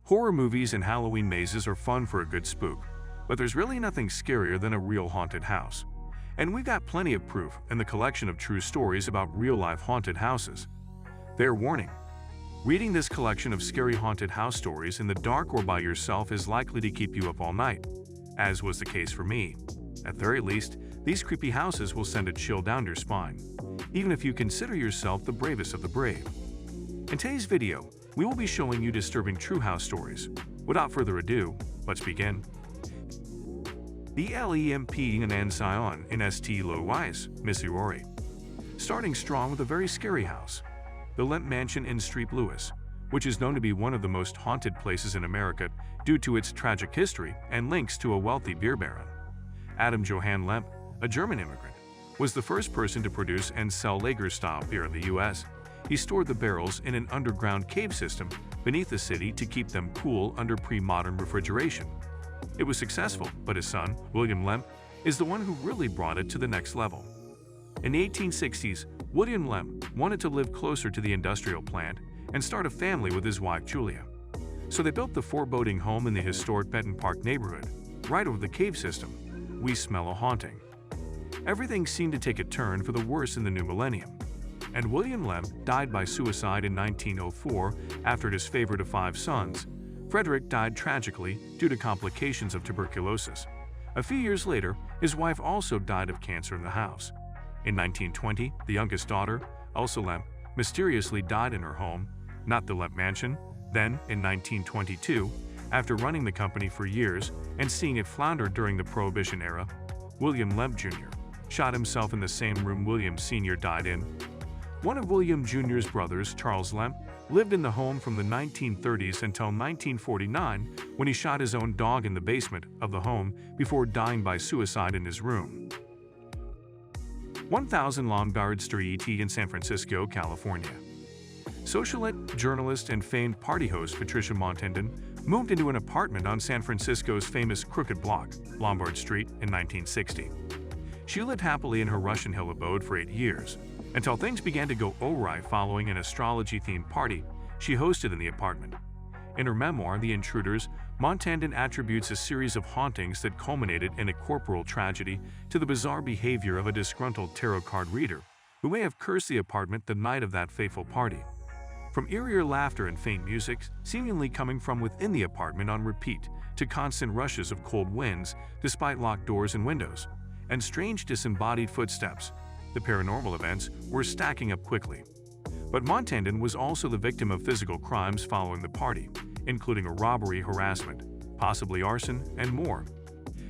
Horror movies and Halloween mazes are fun for a good spook, but there's really nothing scarier than a real haunted house. And we've got plenty of proof in the collection of true stories about real-life haunted houses. Fair warning: reading this collection of scary haunted house stories in the dark or by yourself is likely to keep you up all night, as was the case for me. At the very least, these creepy houses will send a chill down your spine, even if you consider yourself the bravest of the brave. In today's video, we will be showing you disturbing true house stories. Without further ado, let's begin. The LEMP in Ansion in St. Louis, Missouri. Starting strong with a very scary house, the LEMP Mansion in St. Louis, which is known to be one of the most haunted places in America due to its tragic history and links to a wealthy beer baron. Adam Johann Lemp, a German immigrant, was the first person to produce and sell lager-style beer in the U.S. He stored the barrels in an underground cave system beneath the city to keep them cool under pre-modern refrigeration. It was successful, but his son, William Lemp, is the one who really brought it to the next level. In the 1860s, William Lemp wanted to live closer to the industrial plant and start a family with his wife Julia. So they built the foreboding home in the historic Benton Park neighborhood, right over the cave system. We smell a haunting. Everything seemed to take a turn for the worse in the new millennium, and William Lemp died by suicide in 1904 after his favorite of 5 sons, Frederick, died tragically due to complications of tuberculosis. A few years later, his wife also died of cancer in the house. In 1920, the youngest daughter, Elsa Lemp, mysteriously died in her home, not the Lemp Mansion. Then, in 1922, after running the company for years and seeing it flounder during the Prohibition era, William Lemp Jr. shot himself in the same room William Sr. died in. One of William Jr.'s brothers, Charles Lemp, lived in the home from the 1930s until 1949 when he shot his own dog in the basement of the home before dying by suicide in his room. 1000 Lombard Street in San Francisco, California. Socialite, journalist, and famed party host Patricia Montandon moved into an apartment on San Francisco's famous Crooked Block, Lombard Street, in 1960. She lived happily in her Russian Hill abode for 8 years, until things began to go awry following an astrology-themed party she hosted in the apartment. In her memoir, The Intruders, Montandon attributes a series of hauntings that culminated in a corporal tragedy to the bizarre behavior of a disgruntled tarot card reader who may have cursed the apartment the night of that fateful party. From eerier laughter and faint music seemingly coming from within the apartment on repeat, to constant rushes of cold winds despite locked doors and windows, and strange disembodied footsteps, the paranormal events were stacking up quickly. But Montandon was also the victim of physical crimes following the party, including a robbery, harassment, possibly arson, and more.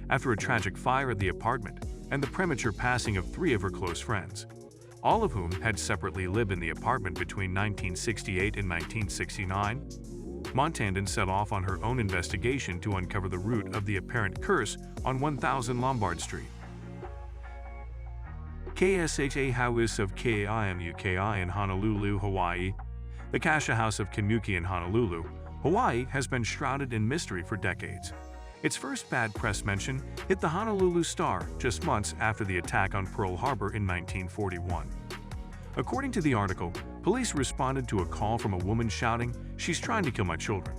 After a tragic fire at the apartment and the premature passing of 3 of her close friends, all of whom had separately lived in the apartment between 1968 and 1969, Montandon set off on her own investigation to uncover the root of the apparent curse on 1000 Lombard Street. KASHA House of KAIMUKI in Honolulu, Hawaii. The KASHA House of KAIMUKI in Honolulu, Hawaii has been shrouded in mystery for decades. Its first bad press mention hit the Honolulu Star just months after the attack on Pearl Harbor in 1941. According to the article, police responded to a call from a woman shouting, "She's trying to kill my children.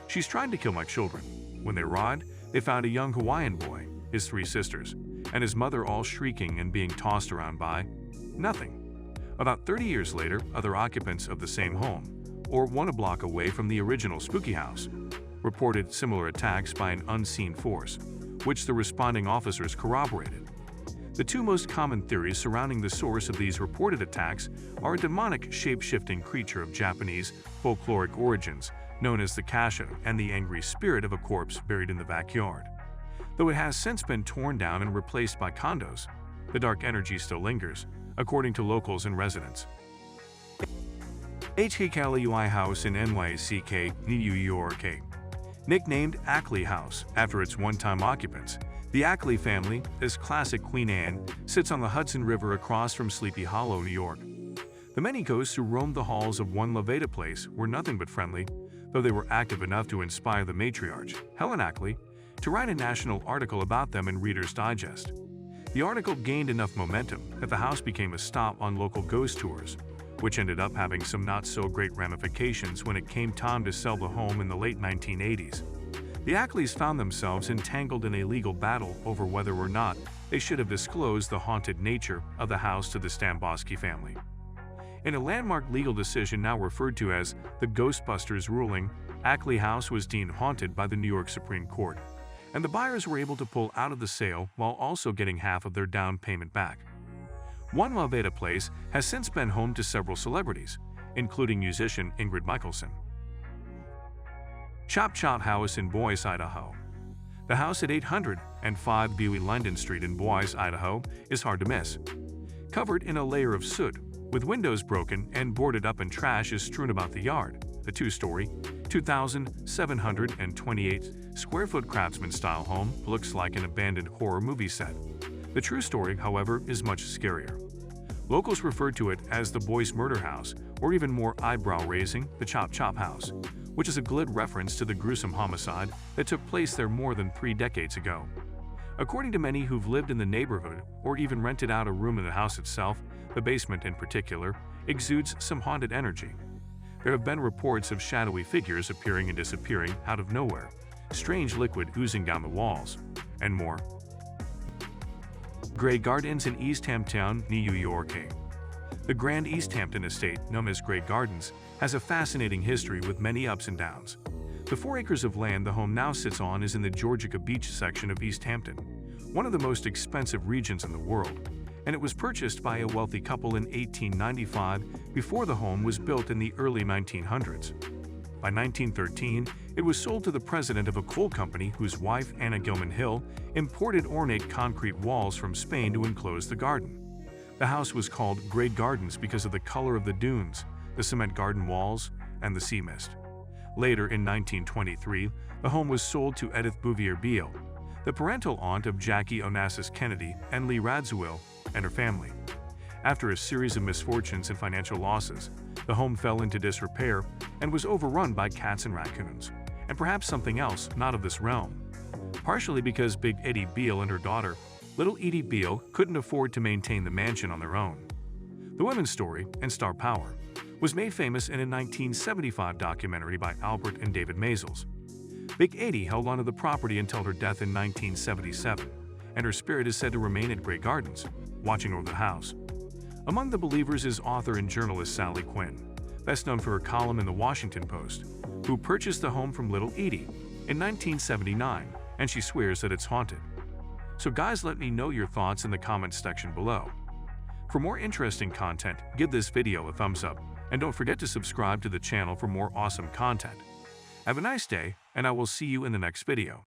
She's trying to kill my children." When they arrived, they found a young Hawaiian boy, his 3 sisters, and his mother all shrieking and being tossed around by nothing. About 30 years later, other occupants of the same home, or 1 block away from the original spooky house, reported similar attacks by an unseen force, which the responding officers corroborated. The 2 most common theories surrounding the source of these reported attacks are a demonic shape-shifting creature of Japanese folkloric origins known as the KASHA and the angry spirit of a corpse buried in the backyard. Though it has since been torn down and replaced by condos, the dark energy still lingers, according to locals and residents. ACKLEY House in NYACK, New York. Nicknamed ACKLEY House after its one-time occupants, the ACKLEY family, as classic Queen Anne, sits on the Hudson River across from Sleepy Hollow, New York. The many ghosts who roamed the halls of One Levada Place were nothing but friendly, though they were active enough to inspire the matriarch, Helen ACKLEY, to write a national article about them in Reader's Digest. The article gained enough momentum that the house became a stop on local ghost tours, which ended up having some not-so-great ramifications when it came time to sell the home in the late 1980s. The Ackleys found themselves entangled in a legal battle over whether or not they should have disclosed the haunted nature of the house to the Stambosky family. In a landmark legal decision now referred to as the Ghostbusters ruling, Ackley House was deemed haunted by the New York Supreme Court, and the buyers were able to pull out of the sale while also getting half of their down payment back. One Laveda place has since been home to several celebrities, including musician Ingrid Michaelson. Chop Chop House in Boise, Idaho. The house at 805 Bowie London Street in Boise, Idaho is hard to miss. Covered in a layer of soot, with windows broken and boarded up and trash is strewn about the yard, the two-story, 2,728-square-foot craftsman-style home looks like an abandoned horror movie set. The true story, however, is much scarier. Locals refer to it as the Boise Murder House, or even more eyebrow-raising, the Chop Chop House, which is a glib reference to the gruesome homicide that took place there more than 3 decades ago. According to many who've lived in the neighborhood or even rented out a room in the house itself, the basement in particular exudes some haunted energy. There have been reports of shadowy figures appearing and disappearing out of nowhere, strange liquid oozing down the walls, and more. Grey Gardens in East Hampton, New York. The Grand East Hampton estate, known as Grey Gardens, has a fascinating history with many ups and downs. The 4 acres of land the home now sits on is in the Georgica Beach section of East Hampton, one of the most expensive regions in the world, and it was purchased by a wealthy couple in 1895 before the home was built in the early 1900s. By 1913, it was sold to the president of a coal company whose wife, Anna Gilman Hill, imported ornate concrete walls from Spain to enclose the garden. The house was called Grey Gardens because of the color of the dunes, the cement garden walls, and the sea mist. Later, in 1923, the home was sold to Edith Bouvier Beale, the parental aunt of Jackie Onassis Kennedy and Lee Radziwill, and her family. After a series of misfortunes and financial losses, the home fell into disrepair and was overrun by cats and raccoons, and perhaps something else not of this realm. Partially because Big Eddie Beale and her daughter, Little Edie Beale, couldn't afford to maintain the mansion on their own. The women's story, and star power, was made famous in a 1975 documentary by Albert and David Maysles. Big Eddie held onto the property until her death in 1977, and her spirit is said to remain at Grey Gardens, watching over the house. Among the believers is author and journalist Sally Quinn, best known for her column in the Washington Post, who purchased the home from Little Edie in 1979, and she swears that it's haunted. So guys, let me know your thoughts in the comments section below. For more interesting content, give this video a thumbs up, and don't forget to subscribe to the channel for more awesome content. Have a nice day, and I will see you in the next video.